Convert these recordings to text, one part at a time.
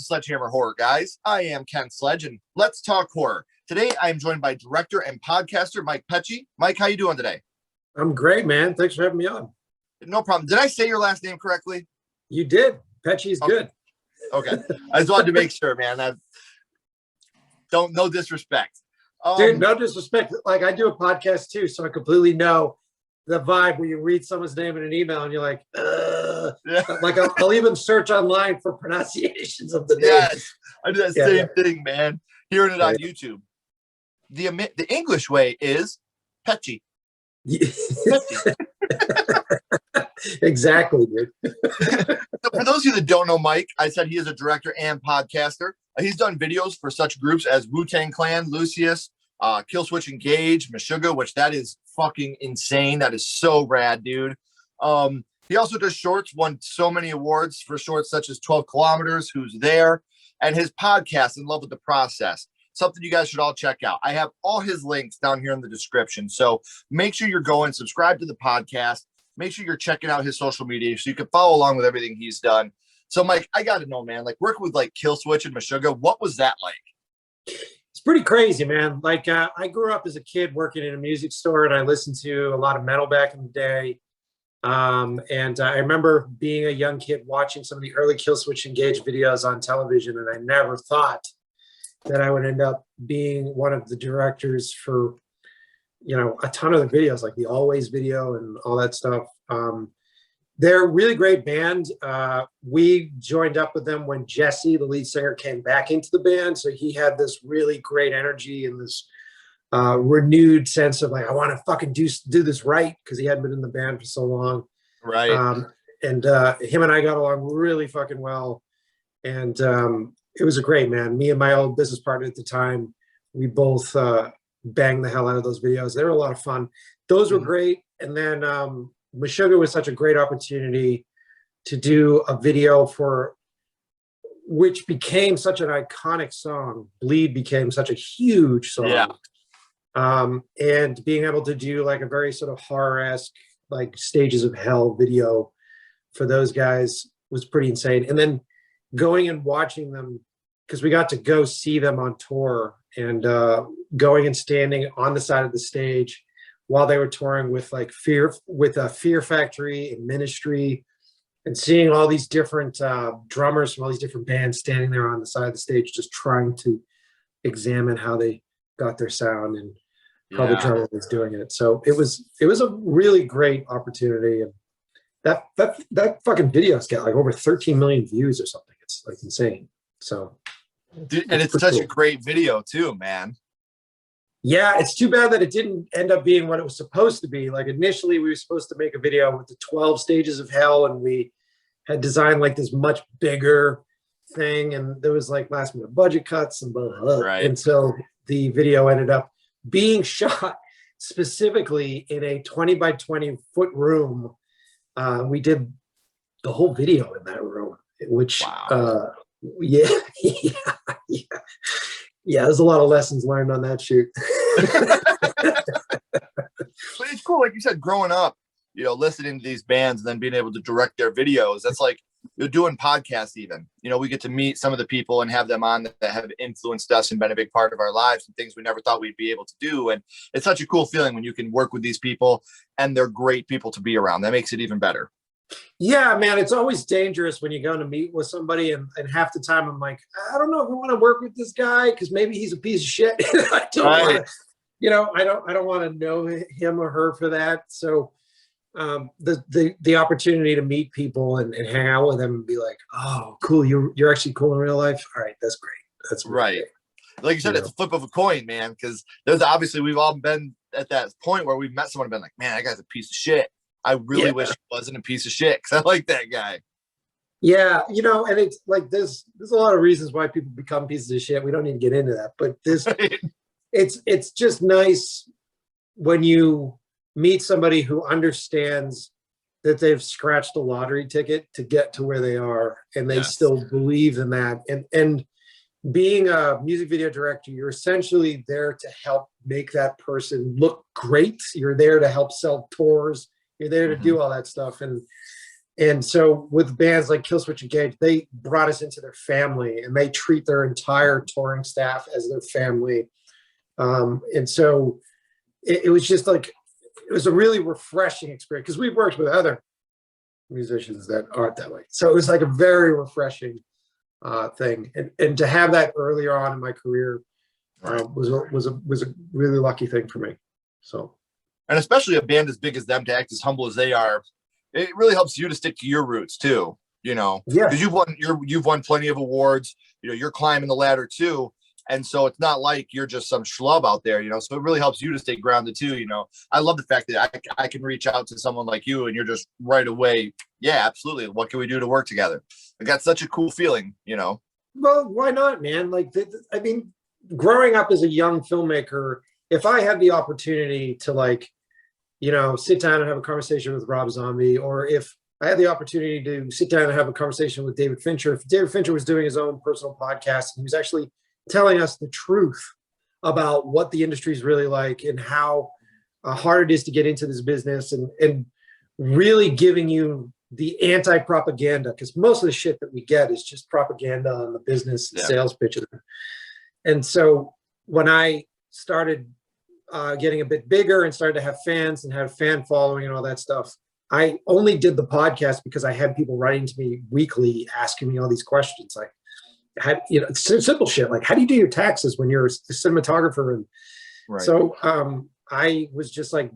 to Sledgehammer Horror, guys. I am Ken Sledge, and let's talk horror. Today, I am joined by director and podcaster Mike Pecci. Mike, how you doing today? I'm great, man. Thanks for having me on. No problem. Did I say your last name correctly? You did. Pecci is good. Okay. I just wanted to make sure, man. No disrespect. Dude, no disrespect. Like, I do a podcast too, so I completely know the vibe when you read someone's name in an email and you're like, yeah. Like I'll even search online for pronunciations of the name. Yes, I do that same thing, man. Hearing it on YouTube. The English way is Pecci. Pecci. Exactly, dude. So for those of you that don't know Mike, I said he is a director and podcaster. He's done videos for such groups as Wu-Tang Clan, Lucius, Killswitch Engage, Meshuggah, which that is fucking insane. That is so rad, dude. He also does shorts, won so many awards for shorts such as 12 Kilometers, Who's There, and his podcast, In Love with the Process. Something you guys should all check out. I have all his links down here in the description. So make sure you're going, subscribe to the podcast. Make sure you're checking out his social media so you can follow along with everything he's done. So, Mike, I got to know, man, like working with like Killswitch and Meshuggah, what was that like? It's pretty crazy, man. Like I grew up as a kid working in a music store, and I listened to a lot of metal back in the day. And I remember being a young kid watching some of the early Killswitch Engage videos on television, and I never thought that I would end up being one of the directors for, you know, a ton of the videos, like the Always video and all that stuff. They're a really great band. We joined up with them when Jesse, the lead singer, came back into the band. So he had this really great energy and this renewed sense of like, I want to fucking do this right, because he hadn't been in the band for so long. Right. And him and I got along really fucking well. And it was a great, man. Me and my old business partner at the time, we both banged the hell out of those videos. They were a lot of fun. Those were great. And then Meshuggah was such a great opportunity to do a video for which became such an iconic song. Bleed became such a huge song. Yeah. And being able to do like a very sort of horror-esque, like Stages of Hell video for those guys was pretty insane. And then going and watching them, because we got to go see them on tour, and going and standing on the side of the stage while they were touring with like Fear Factory and Ministry, and seeing all these different drummers from all these different bands standing there on the side of the stage, just trying to examine how they got their sound and how the drummer was doing it. So it was a really great opportunity. And that fucking video's got like over 13 million views or something. It's like insane. So, dude, and it's such a great video too, man. Yeah, it's too bad that it didn't end up being what it was supposed to be. Like initially we were supposed to make a video with the 12 Stages of Hell, and we had designed like this much bigger thing, and there was like last minute budget cuts and blah, blah, blah. Right. And so the video ended up being shot specifically in a 20 by 20 foot room. We did the whole video in that room, which yeah, there's a lot of lessons learned on that shoot. But it's cool, like you said, growing up, you know, listening to these bands and then being able to direct their videos. That's like you're doing podcasts even. You know, we get to meet some of the people and have them on that have influenced us and been a big part of our lives and things we never thought we'd be able to do. And it's such a cool feeling when you can work with these people and they're great people to be around. That makes it even better. Yeah, man, it's always dangerous when you go to meet with somebody, and half the time I'm like, I don't know if I want to work with this guy because maybe he's a piece of shit. I don't want to, you know, I don't want to know him or her for that. So the opportunity to meet people and hang out with them and be like, oh, cool, you're actually cool in real life. All right, that's great. That's really right. Great. Like you said, it's a flip of a coin, man, because there's obviously we've all been at that point where we've met someone and been like, man, that guy's a piece of shit. I really wish he wasn't a piece of shit, because I like that guy. Yeah, you know, and it's like there's a lot of reasons why people become pieces of shit. We don't need to get into that, but it's just nice when you meet somebody who understands that they've scratched a lottery ticket to get to where they are, and they still believe in that. And being a music video director, you're essentially there to help make that person look great. You're there to help sell tours. You're there to do all that stuff. And And so with bands like Killswitch and Gage, they brought us into their family, and they treat their entire touring staff as their family. And so it was just like, it was a really refreshing experience, because we've worked with other musicians that aren't that way. So it was like a very refreshing thing. And to have that earlier on in my career was a really lucky thing for me. So, and especially a band as big as them, to act as humble as they are, it really helps you to stick to your roots too, you know, yeah, because you've won plenty of awards, you know, you're climbing the ladder too. And so it's not like you're just some schlub out there, you know, so it really helps you to stay grounded too. You know, I love the fact that I can reach out to someone like you and you're just right away. Yeah, absolutely. What can we do to work together? I got such a cool feeling, you know? well, why not, man? Like, I mean, growing up as a young filmmaker, if I had the opportunity to, like, you know, sit down and have a conversation with Rob Zombie, or if I had the opportunity to sit down and have a conversation with David Fincher, if David Fincher was doing his own personal podcast and he was actually telling us the truth about what the industry is really like and how hard it is to get into this business, and really giving you the anti-propaganda, because most of the shit that we get is just propaganda on the business and sales pitches. And so when I started getting a bit bigger and started to have fans and have fan following and all that stuff, I only did the podcast because I had people writing to me weekly asking me all these questions. Like, you know, it's simple shit like, how do you do your taxes when you're a cinematographer? And so I was just like,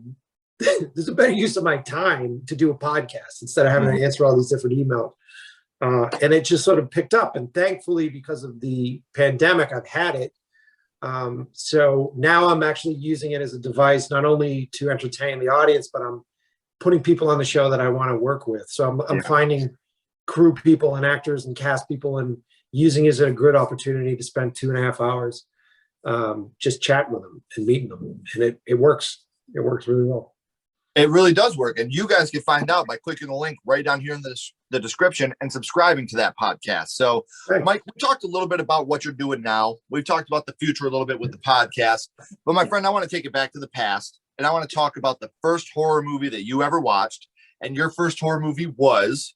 there's a better use of my time to do a podcast instead of having to answer all these different emails. And it just sort of picked up. And thankfully, because of the pandemic, I've had it. So now I'm actually using it as a device, not only to entertain the audience, but I'm putting people on the show that I want to work with. So I'm finding crew people and actors and cast people and using it as a good opportunity to spend 2.5 hours just chatting with them and meeting them. And it works. It works really well. It really does work. And you guys can find out by clicking the link right down here in the description and subscribing to that podcast. So, Mike, we talked a little bit about what you're doing now. We've talked about the future a little bit with the podcast. But my friend, I want to take it back to the past. And I want to talk about the first horror movie that you ever watched. And your first horror movie was?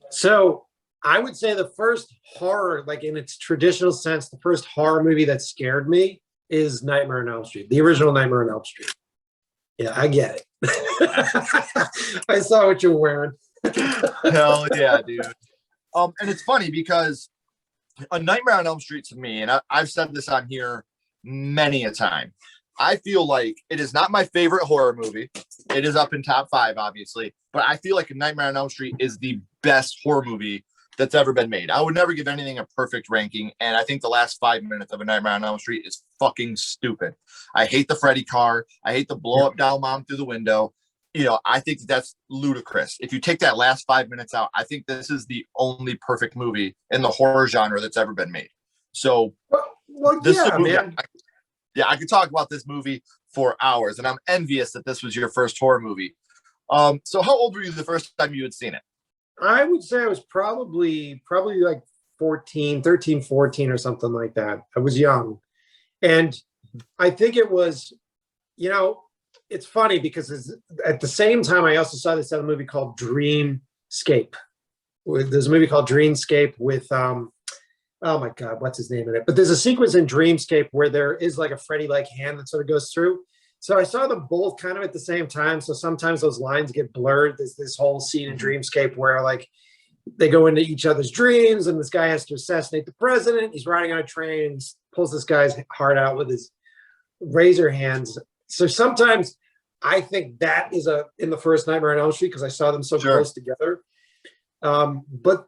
So I would say the first horror, like in its traditional sense, the first horror movie that scared me is Nightmare on Elm Street, the original Nightmare on Elm Street. Yeah, I get it. I saw what you're wearing. Hell yeah, dude. And it's funny because A Nightmare on Elm Street to me, and I've said this on here many a time, I feel like it is not my favorite horror movie. It is up in top 5, obviously, but I feel like A Nightmare on Elm Street is the best horror movie that's ever been made. I would never give anything a perfect ranking, and I think the last 5 minutes of A Nightmare on Elm Street is fucking stupid. I hate the Freddy car. I hate the blow up doll mom through the window. You know, I think that's ludicrous. If you take that last 5 minutes out, I think this is the only perfect movie in the horror genre that's ever been made. So, this is a movie, man. I could talk about this movie for hours, and I'm envious that this was your first horror movie. So how old were you the first time you had seen it? I would say I was probably like 13, 14 or something like that. I was young. And I think it was, you know, it's funny because at the same time, I also saw this other movie called Dreamscape. There's a movie called Dreamscape with, oh my God, what's his name in it? But there's a sequence in Dreamscape where there is like a Freddy-like hand that sort of goes through. So I saw them both kind of at the same time. So sometimes those lines get blurred. There's this whole scene in Dreamscape where like they go into each other's dreams and this guy has to assassinate the president. He's riding on a train and pulls this guy's heart out with his razor hands. So sometimes I think that is in the first Nightmare on Elm Street because I saw them so close together. But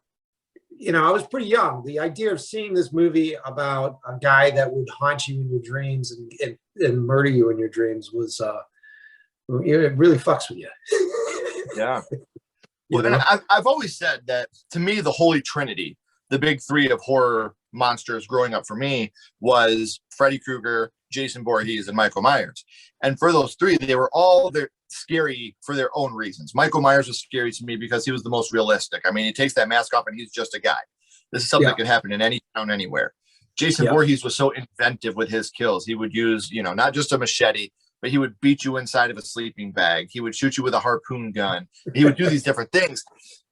you know, I was pretty young. The idea of seeing this movie about a guy that would haunt you in your dreams and murder you in your dreams was, it really fucks with you. Yeah. Well, and I've always said that to me, the Holy Trinity, the big 3 of horror monsters growing up for me was Freddy Krueger, Jason Voorhees, and Michael Myers. And for those 3, they were all scary for their own reasons. Michael Myers was scary to me because he was the most realistic. I mean, he takes that mask off and he's just a guy. This is something that could happen in any town, anywhere. Jason Voorhees was so inventive with his kills. He would use, you know, not just a machete, but he would beat you inside of a sleeping bag. He would shoot you with a harpoon gun. He would do these different things.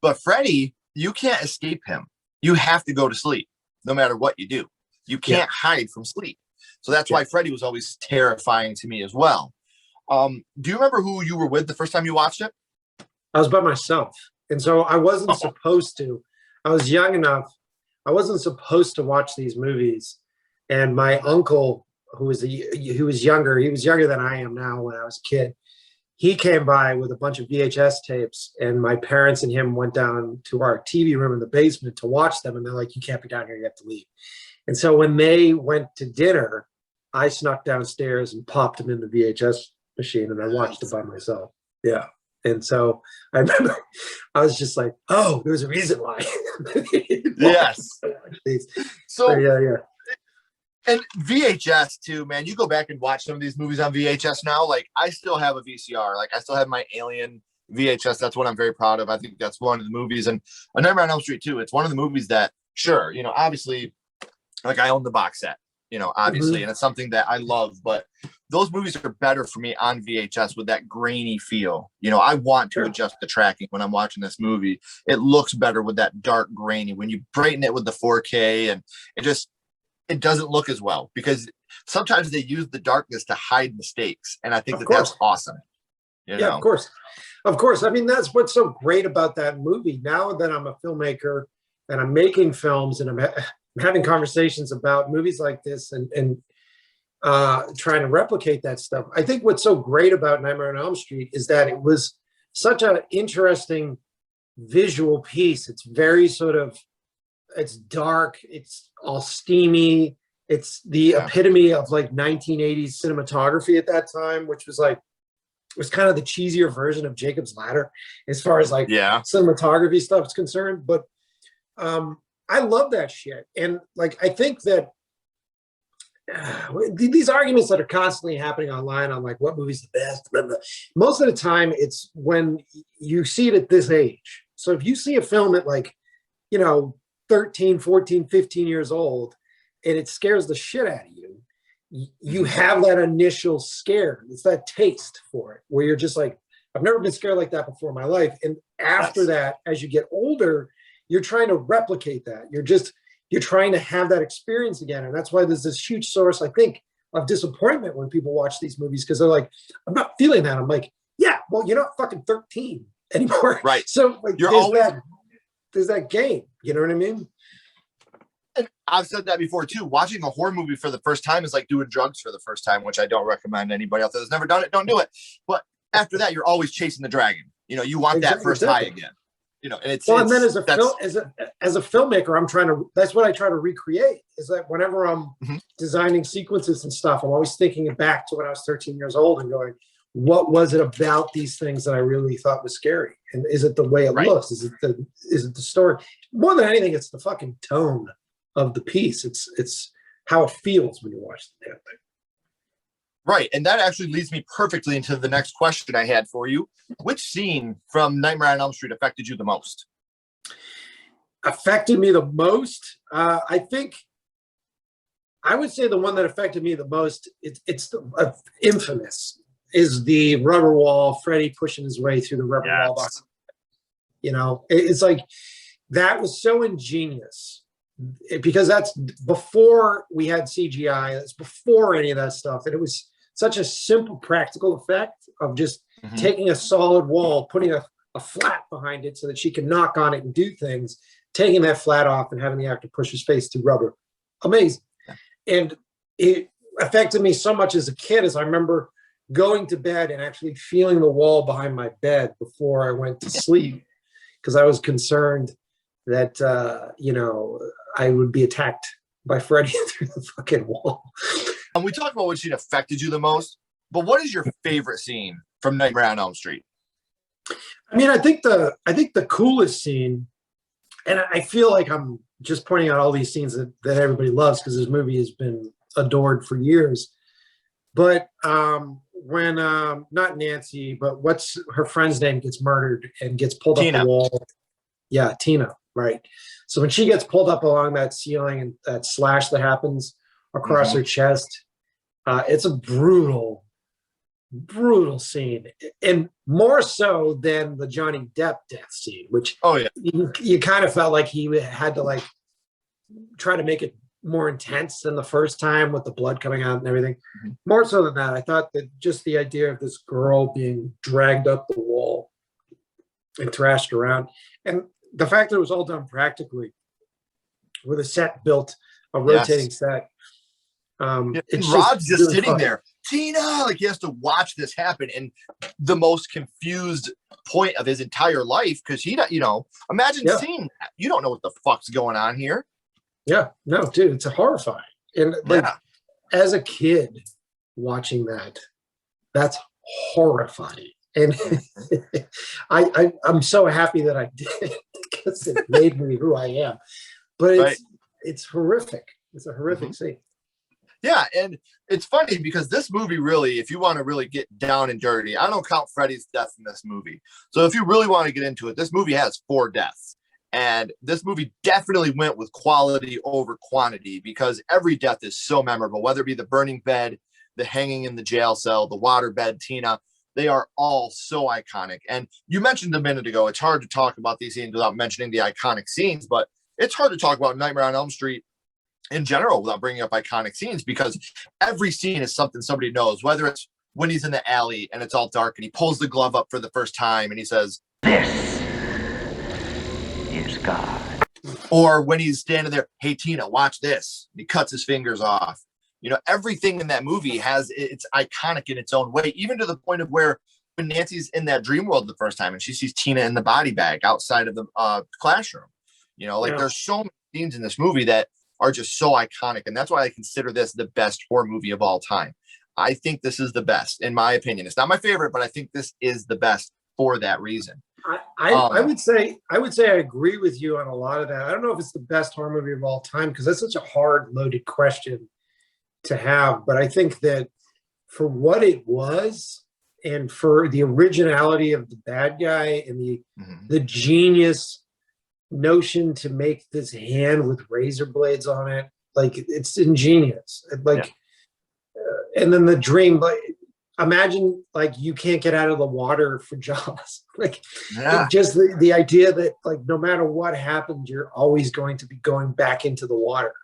But Freddy, you can't escape him. You have to go to sleep no matter what you do. You can't hide from sleep. So that's why Freddy was always terrifying to me as well. Do you remember who you were with the first time you watched it? I was by myself. And so I wasn't supposed to. I was young enough. I wasn't supposed to watch these movies. And my uncle, who was younger, he was younger than I am now when I was a kid. He came by with a bunch of VHS tapes, and my parents and him went down to our TV room in the basement to watch them. And they're like, you can't be down here, you have to leave. And so when they went to dinner, I snuck downstairs and popped them in the VHS machine, and I watched it by myself. Yeah. And so I remember I was just like, oh, there's a reason why. Yes. So yeah. And VHS too, man. You go back and watch some of these movies on VHS now. Like, I still have a VCR. Like, I still have my Alien VHS. That's what I'm very proud of. I think that's one of the movies. And A Nightmare on Elm Street too. It's one of the movies that, sure, you know, obviously, like, I own the box set, you know, obviously, and it's something that I love. But those movies are better for me on VHS with that grainy feel. You know, I want to adjust the tracking when I'm watching this movie. It looks better with that dark grainy. When you brighten it with the 4K, and it doesn't look as well, because sometimes they use the darkness to hide mistakes. And I think that's awesome. You know? Of course. I mean, that's what's so great about that movie. Now that I'm a filmmaker and I'm making films and I'm having conversations about movies like this and trying to replicate that stuff. I think what's so great about Nightmare on Elm Street is that it was such an interesting visual piece. It's very it's dark, it's all steamy. It's the epitome of like 1980s cinematography at that time, which was like, it was kind of the cheesier version of Jacob's Ladder as far as like cinematography stuff is concerned. But I love that shit. And like, I think that these arguments that are constantly happening online on like what movie's the best, most of the time it's when you see it at this age. So if you see a film at like, you know, 13, 14, 15 years old, and it scares the shit out of you, you have that initial scare. It's that taste for it where you're just like, I've never been scared like that before in my life. And after that, as you get older, you're trying to replicate that. You're trying to have that experience again. And that's why there's this huge source, I think, of disappointment when people watch these movies, because they're like, I'm not feeling that. I'm like, yeah, well, you're not fucking 13 anymore. Right. So like, there's that game. You know what I mean? And I've said that before too. Watching a horror movie for the first time is like doing drugs for the first time, which I don't recommend anybody else that has never done it. Don't do it. But after that, you're always chasing the dragon. You know, you want that first high again. You know, and and then as a filmmaker, that's what I try to recreate, is that whenever I'm designing sequences and stuff, I'm always thinking back to when I was 13 years old and going, what was it about these things that I really thought was scary? And is it the way it looks? Is it the story? More than anything, it's the fucking tone of the piece. It's how it feels when you watch the damn thing. Right. And that actually leads me perfectly into the next question I had for you. Which scene from Nightmare on Elm Street affected you the most? Affected me the most? I think I would say the one that affected me the most, it's infamous, is the rubber wall, Freddy pushing his way through the rubber wall box. You know, it's like, that was so ingenious, because that's before we had CGI. That's before any of that stuff. And it was such a simple, practical effect of just taking a solid wall, putting a flat behind it so that she can knock on it and do things, taking that flat off and having the actor push his face through rubber. Amazing. And it affected me so much as a kid, as I remember going to bed and actually feeling the wall behind my bed before I went to sleep, because I was concerned that, you know, I would be attacked by Freddy through the fucking wall. And we talked about what scene affected you the most, but what is your favorite scene from Nightmare on Elm Street? I mean, I think the coolest scene, and I feel like I'm just pointing out all these scenes that everybody loves, because this movie has been adored for years. But when not Nancy, but what's her friend's name, gets murdered and gets pulled up the wall. Yeah, Tina, right. So when she gets pulled up along that ceiling and that slash that happens across her chest, it's a brutal, brutal scene, and more so than the Johnny Depp death scene, which Oh yeah, you kind of felt like he had to like try to make it more intense than the first time with the blood coming out and everything. More so than that, I thought that just the idea of this girl being dragged up the wall and thrashed around, and the fact that it was all done practically with a set built, a rotating set. And It's Rod's just really sitting fun. there, Tina, like he has to watch this happen, and the most confused point of his entire life, because he, imagine seeing that. You don't know what the fuck's going on here. Yeah, no, dude, it's horrifying. And like as a kid watching that, that's horrifying. And I'm so happy that I did, because it made me who I am. But it's horrific. It's a horrific scene. Yeah, and it's funny because this movie really, if you want to really get down and dirty, I don't count Freddy's death in this movie. So if you really want to get into it, this movie has 4 deaths. And this movie definitely went with quality over quantity, because every death is so memorable, whether it be the burning bed, the hanging in the jail cell, the water bed, Tina. They are all so iconic. And you mentioned a minute ago, it's hard to talk about these scenes without mentioning the iconic scenes, but it's hard to talk about Nightmare on Elm Street in general without bringing up iconic scenes, because every scene is something somebody knows, whether it's when he's in the alley and it's all dark and he pulls the glove up for the first time and he says, "This is God." Or when he's standing there, "Hey, Tina, watch this." And he cuts his fingers off. Everything in that movie it's iconic in its own way, even to the point of where when Nancy's in that dream world the first time and she sees Tina in the body bag outside of the classroom, there's so many scenes in this movie that are just so iconic. And that's why I consider this the best horror movie of all time. I think this is the best, in my opinion. It's not my favorite, but I think this is the best for that reason. I would say I agree with you on a lot of that. I don't know if it's the best horror movie of all time, because that's such a hard, loaded question to have. But I think that for what it was, and for the originality of the bad guy and the genius notion to make this hand with razor blades on it, like it's ingenious. And then the dream, like imagine like you can't get out of the water for Jaws. Just the idea that like no matter what happens, you're always going to be going back into the water.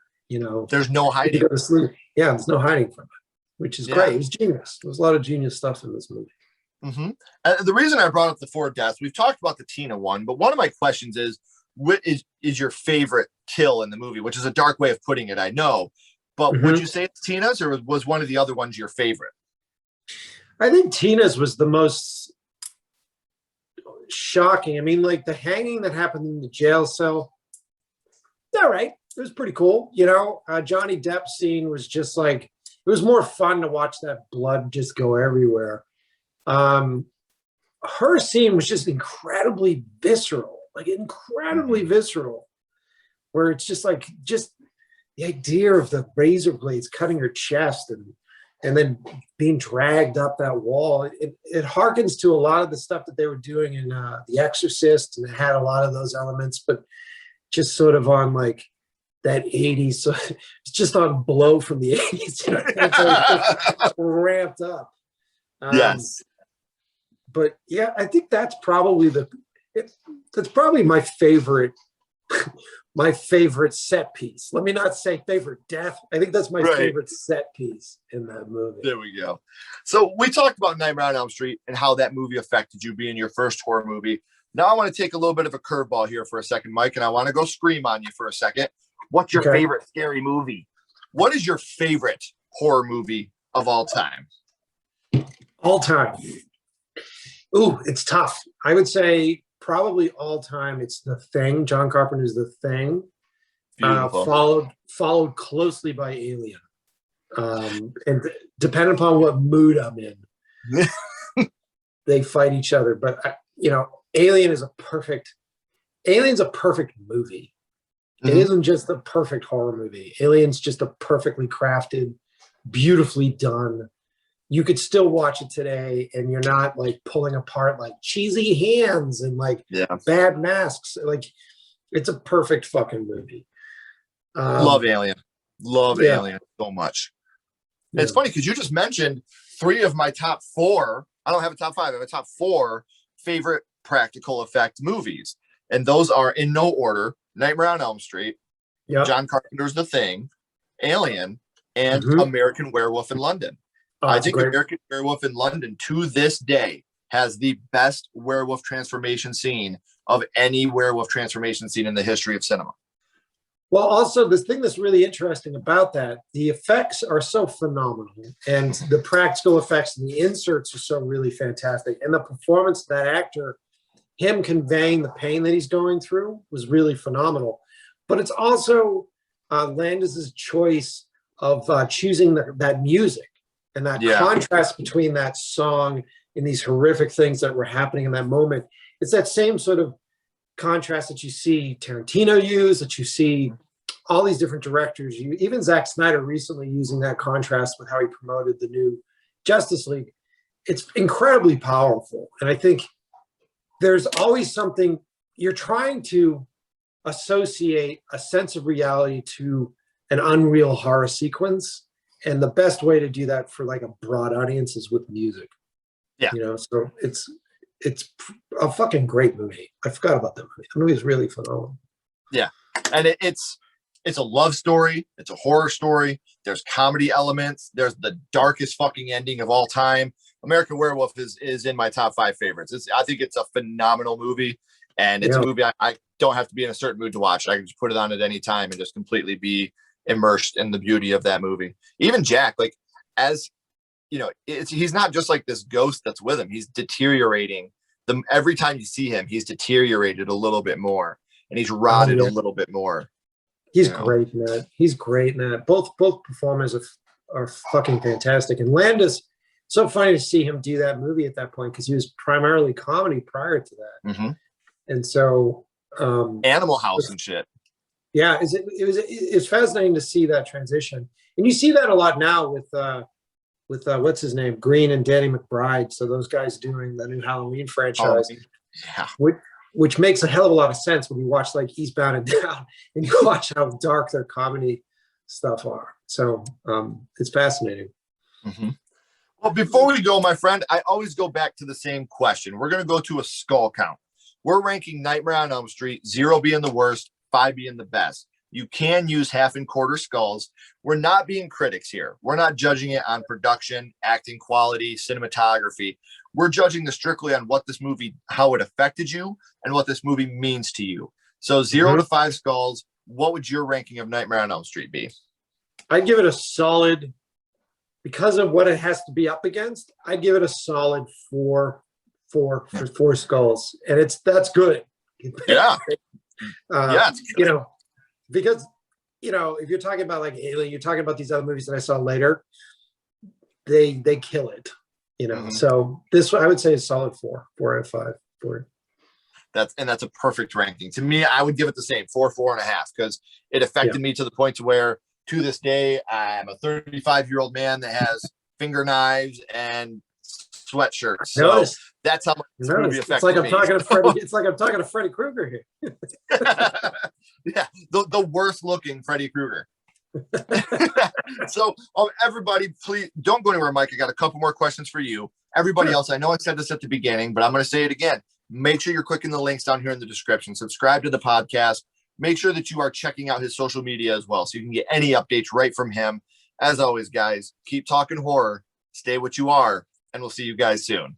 There's no hiding. Go to sleep. Yeah, there's no hiding from it, which is great. It was genius. There's a lot of genius stuff in this movie. The reason I brought up the 4 deaths, we've talked about the Tina one, but one of my questions is, what is your favorite kill in the movie? Which is a dark way of putting it, I know. But would you say it's Tina's, or was one of the other ones your favorite? I think Tina's was the most shocking. I mean, like the hanging that happened in the jail cell. All right. It was pretty cool. Johnny Depp's scene was just like, it was more fun to watch that blood just go everywhere. Her scene was just incredibly visceral, visceral, where it's just like, just the idea of the razor blades cutting her chest and then being dragged up that wall. It harkens to a lot of the stuff that they were doing in The Exorcist, and it had a lot of those elements, but just sort of on like that 80s. So it's just on blow from the 80s, it's ramped up. Yes. But yeah, I think that's probably my favorite set piece. Let me not say favorite death. I think that's my favorite set piece in that movie. There we go. So we talked about Nightmare on Elm Street and how that movie affected you being your first horror movie. Now I want to take a little bit of a curveball here for a second, Mike, and I want to go scream on you for a second. What's your favorite scary movie? What is your favorite horror movie of all time? All time. Ooh, it's tough. I would say probably all time it's The Thing. John Carpenter's The Thing. Followed closely by Alien. And depending upon what mood I'm in, they fight each other. But Alien's a perfect movie. It isn't just a perfect horror movie. Alien's just a perfectly crafted, beautifully done. You could still watch it today and you're not like pulling apart like cheesy hands and like bad masks. Like it's a perfect fucking movie. Love Alien. Love Alien so much. Yeah. It's funny because you just mentioned three of my top four. I don't have a top five. I have a top four favorite practical effect movies, and those are in no order: Nightmare on Elm Street, John Carpenter's The Thing, Alien, and American Werewolf in London. I think American Werewolf in London to this day has the best werewolf transformation scene of any werewolf transformation scene in the history of cinema. Well, also, this thing that's really interesting about that, the effects are so phenomenal, and the practical effects and the inserts are so really fantastic. And the performance of that actor, him conveying the pain that he's going through, was really phenomenal. But it's also Landis's choice of choosing that music and that contrast between that song and these horrific things that were happening in that moment. It's that same sort of contrast that you see Tarantino use, that you see all these different directors, even Zack Snyder recently using that contrast with how he promoted the new Justice League. It's incredibly powerful. And I think there's always something, you're trying to associate a sense of reality to an unreal horror sequence. And the best way to do that for like a broad audience is with music. Yeah. You know, so it's a fucking great movie. I forgot about that movie. The movie is really phenomenal. Yeah. And it's a love story. It's a horror story. There's comedy elements. There's the darkest fucking ending of all time. American Werewolf is in my top 5 favorites. I think it's a phenomenal movie. And it's a movie I don't have to be in a certain mood to watch. I can just put it on at any time and just completely be immersed in the beauty of that movie. Even Jack, like, as you know, he's not just like this ghost that's with him. He's deteriorating. Every time you see him, he's deteriorated a little bit more, and he's rotted a little bit more. He's great in that. He's great in that. Both performers are fucking fantastic. And Landis, so funny to see him do that movie at that point, because he was primarily comedy prior to that. And so Animal House and shit. Yeah, it's fascinating to see that transition, and you see that a lot now with what's his name, Green and Danny McBride. So those guys doing the new Halloween franchise, which makes a hell of a lot of sense when you watch like Eastbound and Down and you watch how dark their comedy stuff are. So it's fascinating. Well, before we go, my friend, I always go back to the same question. We're going to go to a skull count. We're ranking Nightmare on Elm Street, 0 being the worst, 5 being the best. You can use half and quarter skulls. We're not being critics here. We're not judging it on production, acting quality, cinematography. We're judging this strictly on what this movie, how it affected you, and what this movie means to you. So 0 to 5 skulls, what would your ranking of Nightmare on Elm Street be? I'd give it a solid, because of what it has to be up against, I'd give it a solid 4 for 4 skulls. And that's good. Yeah. You know, because, you know, if you're talking about like Alien, you're talking about these other movies that I saw later, they kill it, you know. So this, I would say, is solid 4 out of 5 for it. That's a perfect ranking. To me, I would give it the same, 4.5, because it affected me to the point to where, to this day, I'm a 35-year-old man that has finger knives and sweatshirts. So that's how much this movie affected me. It's like I'm talking to Freddy Krueger here. Yeah, the worst looking Freddy Krueger. So everybody, please don't go anywhere, Mike. I got a couple more questions for you. Everybody else, I know I said this at the beginning, but I'm going to say it again. Make sure you're clicking the links down here in the description. Subscribe to the podcast. Make sure that you are checking out his social media as well, so you can get any updates right from him. As always, guys, keep talking horror, stay what you are, and we'll see you guys soon.